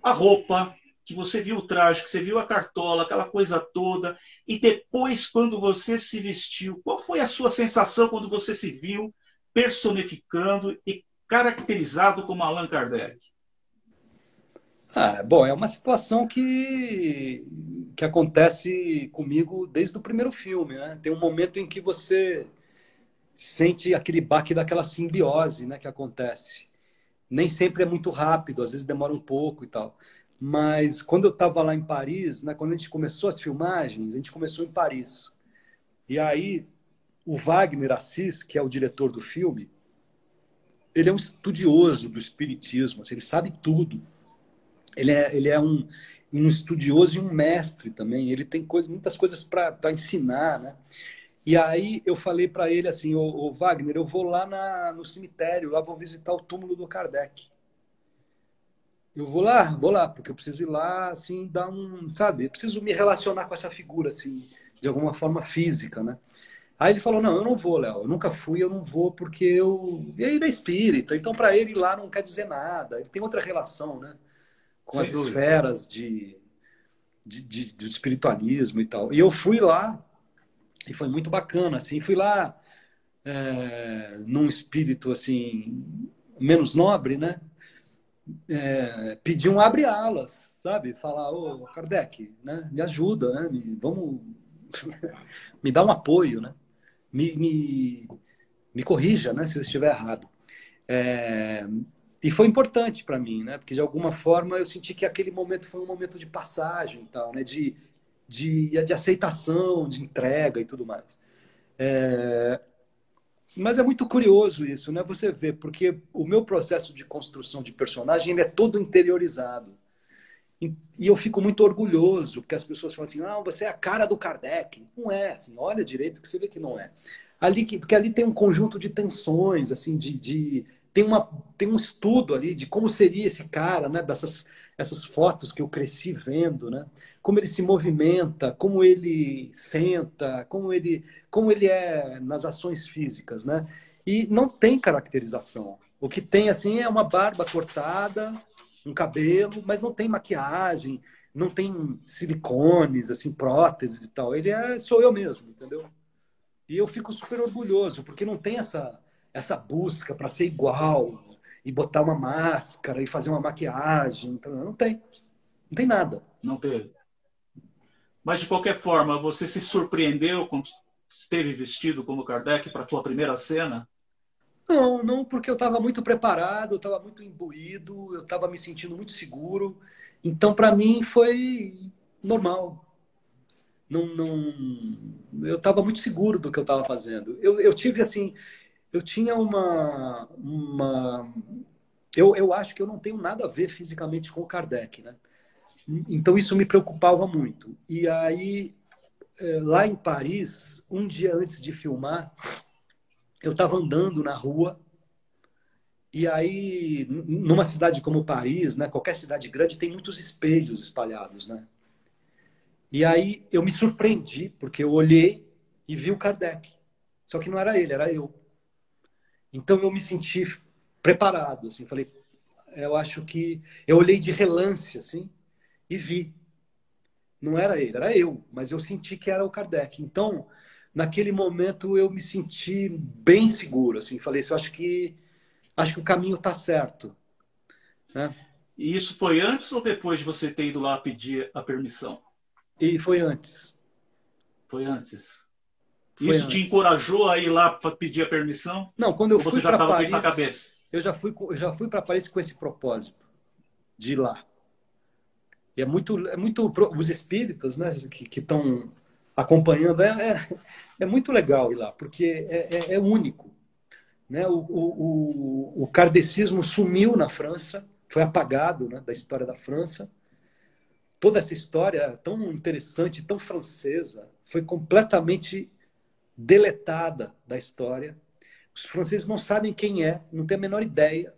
a roupa, que você viu o traje, que você viu a cartola, aquela coisa toda, e depois quando você se vestiu, qual foi a sua sensação quando você se viu personificando e caracterizado como Allan Kardec?
Bom, é uma situação que acontece comigo desde o primeiro filme, né? Tem um momento em que você sente aquele baque daquela simbiose, né, que acontece. Nem sempre é muito rápido, às vezes demora um pouco e tal. Mas quando eu estava lá em Paris, né, quando a gente começou as filmagens, a gente começou em Paris. E aí o Wagner Assis, que é o diretor do filme, ele é um estudioso do espiritismo, assim, ele sabe tudo. Ele é um estudioso e um mestre também. Ele tem muitas coisas para ensinar, né? E aí eu falei para ele assim, ô Wagner, eu vou lá no cemitério, lá vou visitar o túmulo do Kardec. Eu vou lá, porque eu preciso ir lá, assim, dar sabe, eu preciso me relacionar com essa figura, assim, de alguma forma física, né? Aí ele falou, não, eu não vou, Léo, eu nunca fui, eu não vou porque eu... E aí ele é espírita, então para ele ir lá não quer dizer nada, ele tem outra relação, né? Com
Sem
as
dúvida.
esferas do espiritualismo e tal. E eu fui lá, e foi muito bacana, assim, fui lá num espírito, assim, menos nobre, né? Pedir um abre-alas, sabe? Falar, ô Kardec, né? Me ajuda, né? Vamos, me dá um apoio, né? Me, me, me corrija, né? Se eu estiver errado. É, e foi importante para mim, né? Porque de alguma forma eu senti que aquele momento foi um momento de passagem e tal, né? De aceitação, de entrega e tudo mais. Mas é muito curioso isso, né? Você vê, porque o meu processo de construção de personagem ele é todo interiorizado. E eu fico muito orgulhoso, porque as pessoas falam assim, ah, você é a cara do Kardec. Não é, assim, olha direito que você vê que não é. Porque ali tem um conjunto de tensões, assim, tem um estudo ali de como seria esse cara, né, essas fotos que eu cresci vendo, né? Como ele se movimenta, como ele senta, como ele é nas ações físicas, né? E não tem caracterização. O que tem, assim, é uma barba cortada, um cabelo, mas não tem maquiagem, não tem silicones, assim, próteses e tal. Sou eu mesmo, entendeu? E eu fico super orgulhoso, porque não tem essa busca para ser igual e botar uma máscara e fazer uma maquiagem. Então, não tem. Não tem nada.
Não teve. Mas, de qualquer forma, você se surpreendeu quando esteve vestido como Kardec para a tua primeira cena?
Não, não, porque eu estava muito preparado, eu estava muito imbuído, eu estava me sentindo muito seguro. Então, para mim, foi normal. Não, não, eu estava muito seguro do que eu estava fazendo. Eu tive, assim, eu tinha eu acho que eu não tenho nada a ver fisicamente com o Kardec, né? Então isso me preocupava muito. E aí, lá em Paris, um dia antes de filmar, eu estava andando na rua e aí, numa cidade como Paris, né, qualquer cidade grande tem muitos espelhos espalhados, né? E aí eu me surpreendi porque eu olhei e vi o Kardec. Só que não era ele, era eu. Então eu me senti preparado, assim, falei, eu acho que eu olhei de relance assim e vi. Não era ele, era eu, mas eu senti que era o Kardec. Então, naquele momento eu me senti bem seguro, assim, falei, eu acho que o caminho está certo, né?
E isso foi antes ou depois de você ter ido lá pedir a permissão?
E foi antes,
Foi antes.
foi
Isso te
antes.
encorajou a ir lá para pedir a permissão?
Não, quando eu
Ou você
fui
já
para
estava com isso na
Paris,
cabeça?
eu já fui para Paris com esse propósito de ir lá. E é muito os espíritas, né, que estão acompanhando, é muito legal ir lá, porque é único. Né? O kardecismo sumiu na França, foi apagado, né, da história da França. Toda essa história tão interessante, tão francesa, foi completamente deletada da história. Os franceses não sabem quem é, não têm a menor ideia.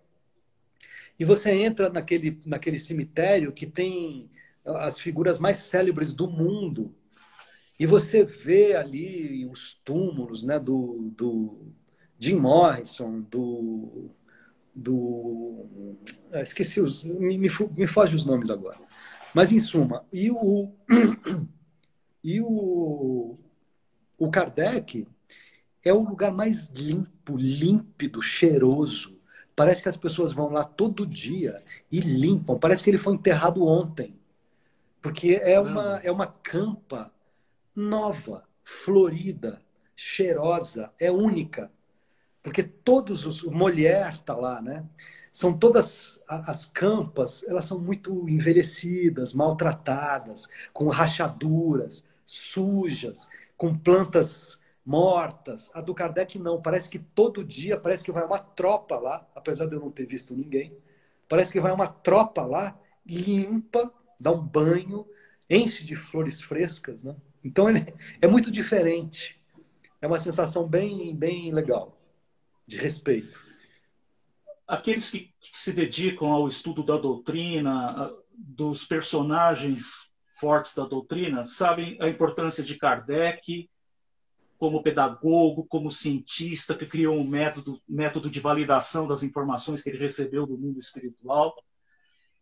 E você entra naquele cemitério que tem as figuras mais célebres do mundo, e você vê ali os túmulos, né, do Jim Morrison, esqueci me foge os nomes agora. Mas, em suma, e o Kardec é o lugar mais limpo, límpido, cheiroso. Parece que as pessoas vão lá todo dia e limpam. Parece que ele foi enterrado ontem. Porque
Caramba.
é uma campa nova, florida, cheirosa, é única. Porque todos os... Mulher está lá, né? São todas as campas, elas são muito envelhecidas, maltratadas, com rachaduras, sujas, com plantas mortas. A do Kardec não, parece que todo dia parece que vai uma tropa lá, apesar de eu não ter visto ninguém. Parece que vai uma tropa lá, limpa, dá um banho, enche de flores frescas, né? Então ele é muito diferente. É uma sensação bem legal, de respeito.
Aqueles que se dedicam ao estudo da doutrina, dos personagens fortes da doutrina, sabem a importância de Kardec como pedagogo, como cientista que criou um método de validação das informações que ele recebeu do mundo espiritual.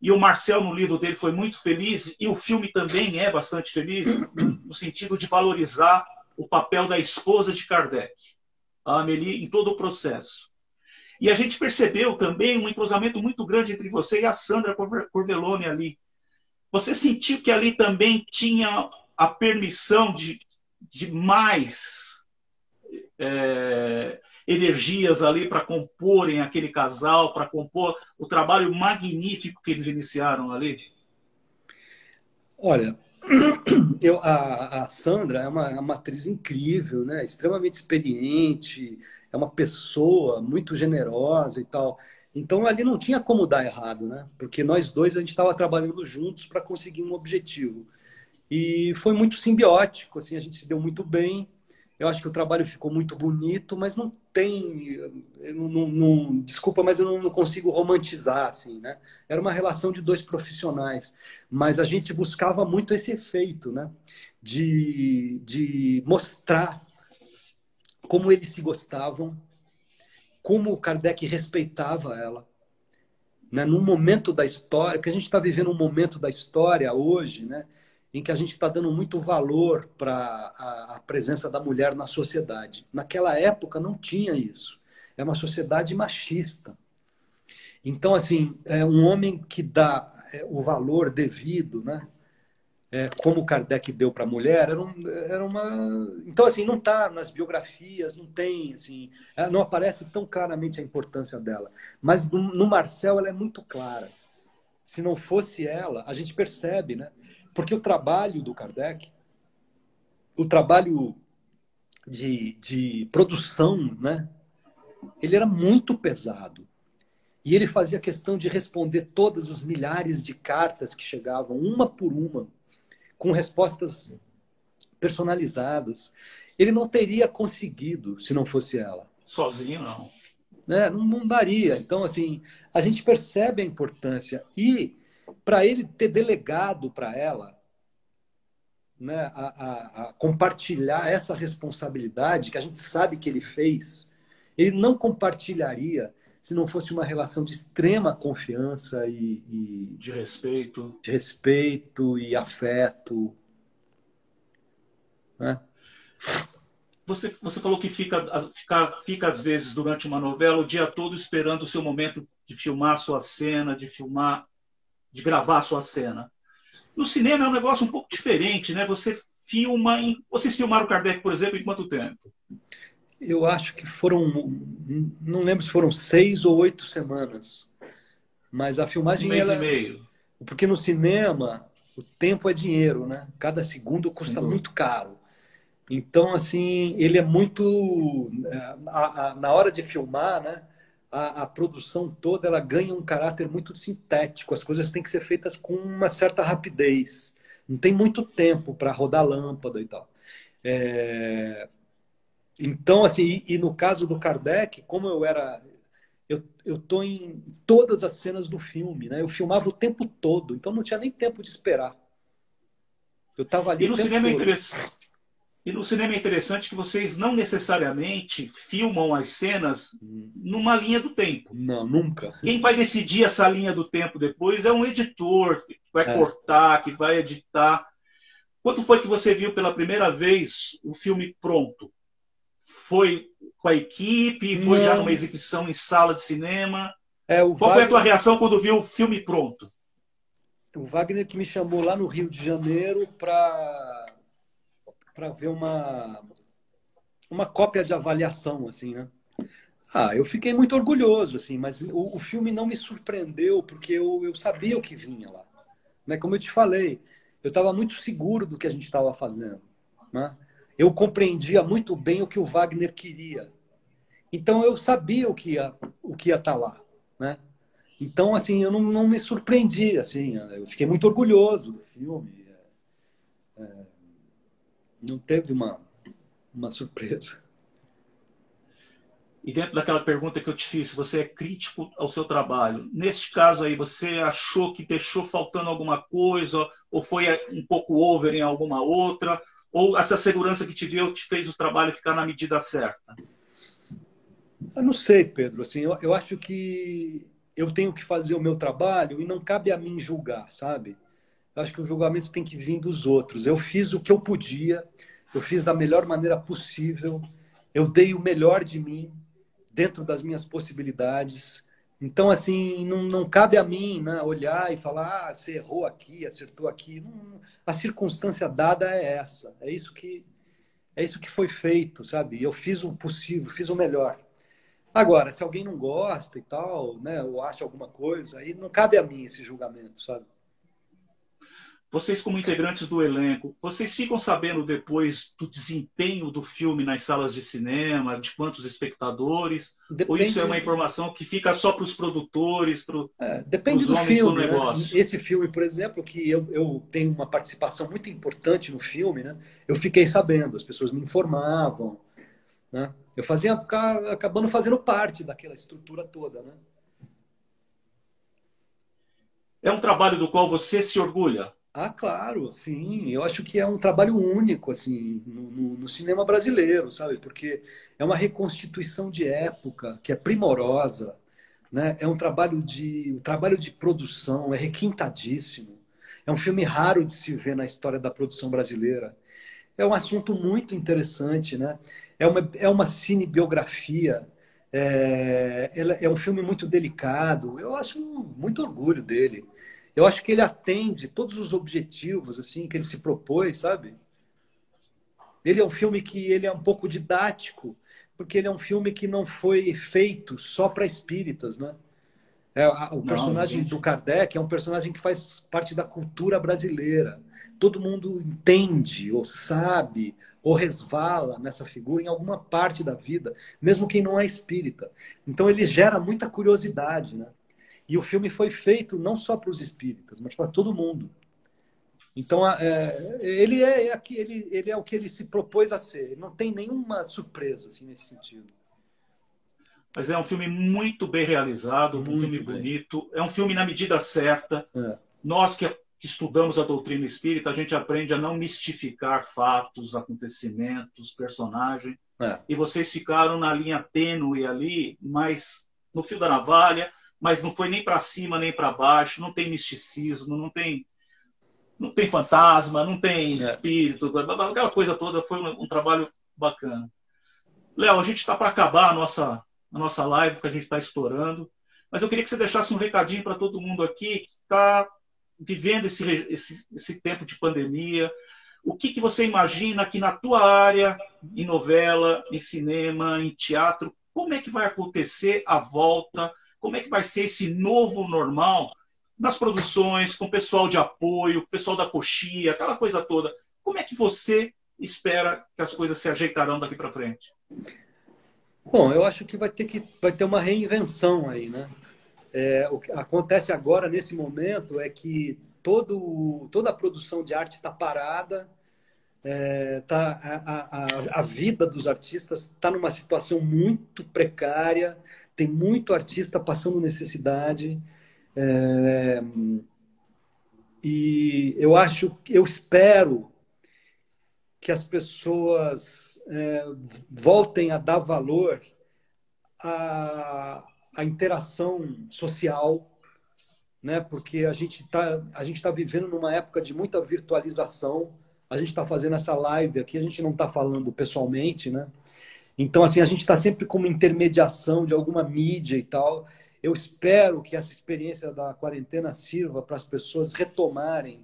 E o Marcel, no livro dele, foi muito feliz, e o filme também é bastante feliz, no sentido de valorizar o papel da esposa de Kardec, a Amélie, em todo o processo. E a gente percebeu também um entrosamento muito grande entre você e a Sandra Corvellone ali. Você sentiu que ali também tinha a permissão de mais energias ali para comporem aquele casal, para compor o trabalho magnífico que eles iniciaram ali?
Olha, a Sandra é uma atriz incrível, né? Extremamente experiente, é uma pessoa muito generosa e tal. Então ali não tinha como dar errado, né? Porque nós dois a gente estava trabalhando juntos para conseguir um objetivo. E foi muito simbiótico, assim, a gente se deu muito bem. Eu acho que o trabalho ficou muito bonito, mas não tem, desculpa, mas eu não consigo romantizar, assim, né? Era uma relação de dois profissionais, mas a gente buscava muito esse efeito, né? De mostrar como eles se gostavam, como o Kardec respeitava ela, né? Num momento da história, porque a gente está vivendo um momento da história hoje, né? Em que a gente está dando muito valor para a presença da mulher na sociedade. Naquela época não tinha isso. É uma sociedade machista. Então, assim, é um homem que dá o valor devido, né? Como o Kardec deu para a mulher, era uma. Então, assim, não está nas biografias, não tem, assim, não aparece tão claramente a importância dela. Mas no Marcel ela é muito clara. Se não fosse ela, a gente percebe, né? Porque o trabalho do Kardec, o trabalho de produção, né? Ele era muito pesado. E ele fazia questão de responder todas as milhares de cartas que chegavam, uma por uma, com respostas personalizadas. Ele não teria conseguido se não fosse ela.
Sozinho, não.
Né? Não daria. Então, assim, a gente percebe a importância. E para ele ter delegado para ela, né, a compartilhar essa responsabilidade que a gente sabe que ele fez, ele não compartilharia se não fosse uma relação de extrema confiança
De respeito.
de respeito e afeto. Né?
Você falou que fica, às vezes, durante uma novela, o dia todo esperando o seu momento de filmar a sua cena, de gravar a sua cena. No cinema é um negócio um pouco diferente, né? Vocês filmaram o Kardec, por exemplo, em quanto tempo?
Eu acho que foram, não lembro se foram 6 ou 8 semanas, mas a
Um
filmagem
mês e
ela,
meio.
porque no cinema o tempo é dinheiro, né? Cada segundo
Sem
custa
dúvida.
muito caro. Então, assim, ele é muito na hora de filmar, né? A produção toda ela ganha um caráter muito sintético. As coisas têm que ser feitas com uma certa rapidez. Não tem muito tempo para rodar lâmpada e tal. É, então, assim, e no caso do Kardec, como eu tô em todas as cenas do filme, né? Eu filmava o tempo todo, então não tinha nem tempo de esperar. Eu estava ali
E
o
no
tempo
cinema é
todo.
interessante. E no cinema é interessante que vocês não necessariamente filmam as cenas numa linha do tempo.
Não, nunca.
Quem vai decidir essa linha do tempo depois é um editor que vai
É.
cortar, que vai editar. Quando foi que você viu pela primeira vez o filme pronto? Foi com a equipe? Foi já numa
Não,
exibição em sala de cinema?
o
Qual foi a tua
Wagner,
reação quando viu o filme pronto?
o Wagner que me chamou lá no Rio de Janeiro para ver uma cópia de avaliação, assim, né? Ah, eu fiquei muito orgulhoso, assim, mas o filme não me surpreendeu porque eu sabia o que vinha lá, né? Como eu te falei, eu estava muito seguro do que a gente estava fazendo, né? Eu compreendia muito bem o que o Wagner queria. Então eu sabia o que ia estar lá, né? Então, assim, eu não me surpreendi, assim, eu fiquei muito orgulhoso do filme. Não teve uma surpresa.
E dentro daquela pergunta que eu te fiz, você é crítico ao seu trabalho. Neste caso aí, você achou que deixou faltando alguma coisa, ou foi um pouco over em alguma outra, ou essa segurança que te deu te fez o trabalho ficar na medida certa?
Eu não sei, Pedro, assim, eu acho que eu tenho que fazer o meu trabalho e não cabe a mim julgar, sabe? Eu acho que o julgamento tem que vir dos outros. Eu fiz o que eu podia, eu fiz da melhor maneira possível, eu dei o melhor de mim dentro das minhas possibilidades. Então, assim, não cabe a mim, né, olhar e falar, ah, você errou aqui, acertou aqui. A circunstância dada é essa. É isso que foi feito, sabe? Eu fiz o possível, fiz o melhor. Agora, se alguém não gosta e tal, né, ou acha alguma coisa, aí não cabe a mim esse julgamento, sabe?
vocês como integrantes do elenco, vocês ficam sabendo depois do desempenho do filme nas salas de cinema, de quantos espectadores? Ou isso é uma
Depende,
informação que fica só para os produtores, para
depende
os
do
homens do
filme, né?
negócio?
Esse filme, por exemplo, que eu tenho uma participação muito importante no filme, né? Eu fiquei sabendo, as pessoas me informavam, né? Eu fazia, acabando fazendo parte daquela estrutura toda, né?
É um trabalho do qual você se orgulha?
Ah, claro, sim. Eu acho que é um trabalho único, assim, no cinema brasileiro, sabe? Porque é uma reconstituição de época que é primorosa, né? É um trabalho de produção, é requintadíssimo. É um filme raro de se ver na história da produção brasileira. É um assunto muito interessante, né? É uma cinebiografia. É um filme muito delicado. Eu acho muito orgulho dele. Eu acho que ele atende todos os objetivos assim que ele se propôs, sabe? Ele é um filme que ele é um pouco didático, porque ele é um filme que não foi feito só para espíritas, né? O
Não,
personagem
entendi.
do Kardec é um personagem que faz parte da cultura brasileira. Todo mundo entende, ou sabe, ou resvala nessa figura em alguma parte da vida, mesmo quem não é espírita. Então ele gera muita curiosidade, né? E o filme foi feito não só para os espíritas, mas para todo mundo. Então, ele é o que ele se propôs a ser. Ele não tem nenhuma surpresa assim, nesse sentido.
Mas é um filme muito bem realizado, um filme
Muito bem.
bonito, é um filme na medida certa.
É,
Nós que estudamos a doutrina espírita, a gente aprende a não mistificar fatos, acontecimentos, personagens.
é,
E vocês ficaram na linha tênue ali, mas no fio da navalha, mas não foi nem para cima nem para baixo, não tem misticismo, não tem fantasma, não tem
é.
espírito, aquela coisa toda. Foi um trabalho bacana. Léo, a gente está para acabar a nossa live, porque a gente está estourando, mas eu queria que você deixasse um recadinho para todo mundo aqui que está vivendo esse tempo de pandemia. O que você imagina que na tua área, em novela, em cinema, em teatro, como é que vai acontecer a volta? Como é que vai ser esse novo normal nas produções, com o pessoal de apoio, o pessoal da coxia, aquela coisa toda? Como é que você espera que as coisas se ajeitarão daqui para frente?
Bom, eu acho que vai ter uma reinvenção aí, né? O que acontece agora, nesse momento, é que toda a produção de arte está parada, a vida dos artistas está numa situação muito precária, tem muito artista passando necessidade, é, e eu espero que as pessoas voltem a dar valor à interação social, né? Porque a gente tá vivendo numa época de muita virtualização. A gente está fazendo essa live aqui, a gente não está falando pessoalmente, né? Então, assim, a gente está sempre como intermediação de alguma mídia e tal. Eu espero que essa experiência da quarentena sirva para as pessoas retomarem,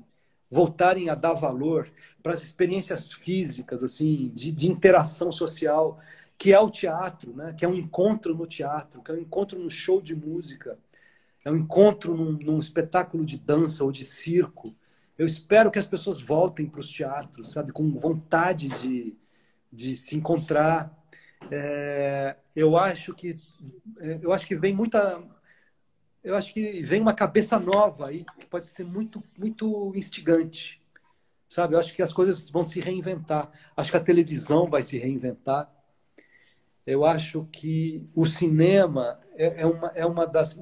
voltarem a dar valor para as experiências físicas, assim, de interação social, que é o teatro, né? Que é um encontro no teatro, que é um encontro no show de música, é um encontro num espetáculo de dança ou de circo. Eu espero que as pessoas voltem para os teatros, sabe, com vontade de se encontrar. Eu acho que eu acho que vem uma cabeça nova aí que pode ser muito instigante, sabe? Eu acho que as coisas vão se reinventar. Acho que a televisão vai se reinventar. Eu acho que o cinema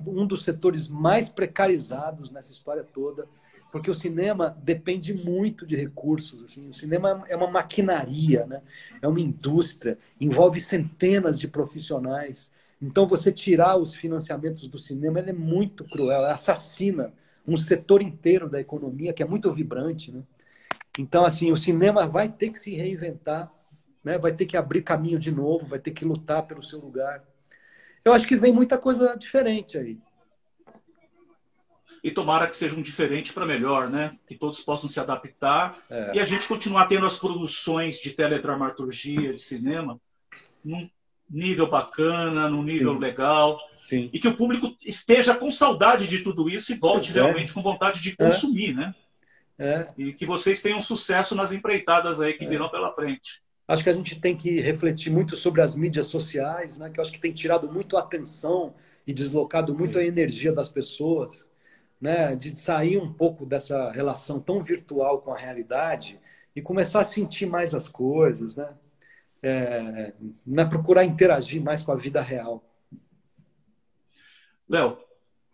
um dos setores mais precarizados nessa história toda, porque o cinema depende muito de recursos. Assim. O cinema é uma maquinaria, né? É uma indústria, envolve centenas de profissionais. Então, você tirar os financiamentos do cinema ele é muito cruel, assassina um setor inteiro da economia que é muito vibrante. Né? Então, assim, o cinema vai ter que se reinventar, né? Vai ter que abrir caminho de novo, vai ter que lutar pelo seu lugar. Eu acho que vem muita coisa diferente aí.
E tomara que seja um diferente para melhor, né? Que todos possam se adaptar
É,
e a gente continuar tendo as produções de teledramaturgia, de cinema, num nível bacana, num nível
sim,
legal,
sim.
e que o público esteja com saudade de tudo isso e volte
Pois é.
realmente com vontade de
É.
consumir, né?
É.
E que vocês tenham sucesso nas empreitadas aí que virão pela frente.
Acho que a gente tem que refletir muito sobre as mídias sociais, né? Que eu acho que tem tirado muito a atenção e deslocado muito a
Sim.
energia das pessoas, né? De sair um pouco dessa relação tão virtual com a realidade e começar a sentir mais as coisas, né? Né? Procurar interagir mais com a vida real.
Léo,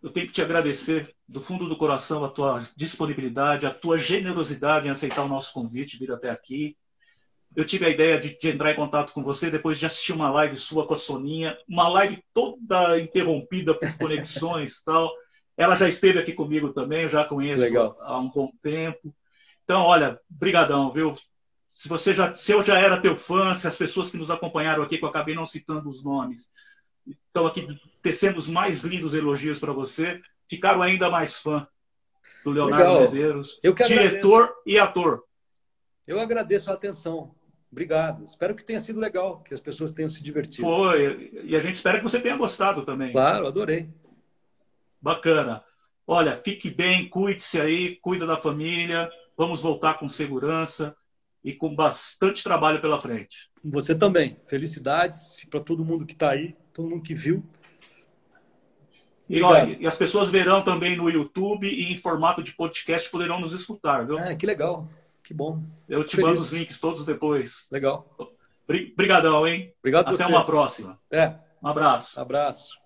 eu tenho que te agradecer do fundo do coração a tua disponibilidade, a tua generosidade em aceitar o nosso convite, vir até aqui. Eu tive a ideia de entrar em contato com você depois de assistir uma live sua com a Soninha, uma live toda interrompida por conexões e tal. Ela já esteve aqui comigo também, eu já a conheço
Legal.
há um bom tempo. Então, olha, brigadão, viu? Se eu já era teu fã, se as pessoas que nos acompanharam aqui, que eu acabei não citando os nomes, estão aqui tecendo os mais lindos elogios para você, ficaram ainda mais fã do Leonardo
Legal.
Medeiros,
Eu que agradeço.
diretor e ator.
Eu agradeço a atenção. Obrigado. Espero que tenha sido legal, que as pessoas tenham se divertido.
Foi, e a gente espera que você tenha gostado também.
Claro, adorei.
Bacana. Olha, fique bem, cuide-se aí, cuida da família, vamos voltar com segurança e com bastante trabalho pela frente.
Você também. Felicidades para todo mundo que está aí, todo mundo que viu.
E, olha,
Obrigado.
e as pessoas verão também no YouTube e em formato de podcast poderão nos escutar, viu?
Ah, que legal. Que bom.
Eu
Fico
te mando os
feliz.
links todos depois.
Legal.
Brigadão, hein?
Obrigado a
Até
você.
uma próxima.
Até.
Um abraço.
Abraço.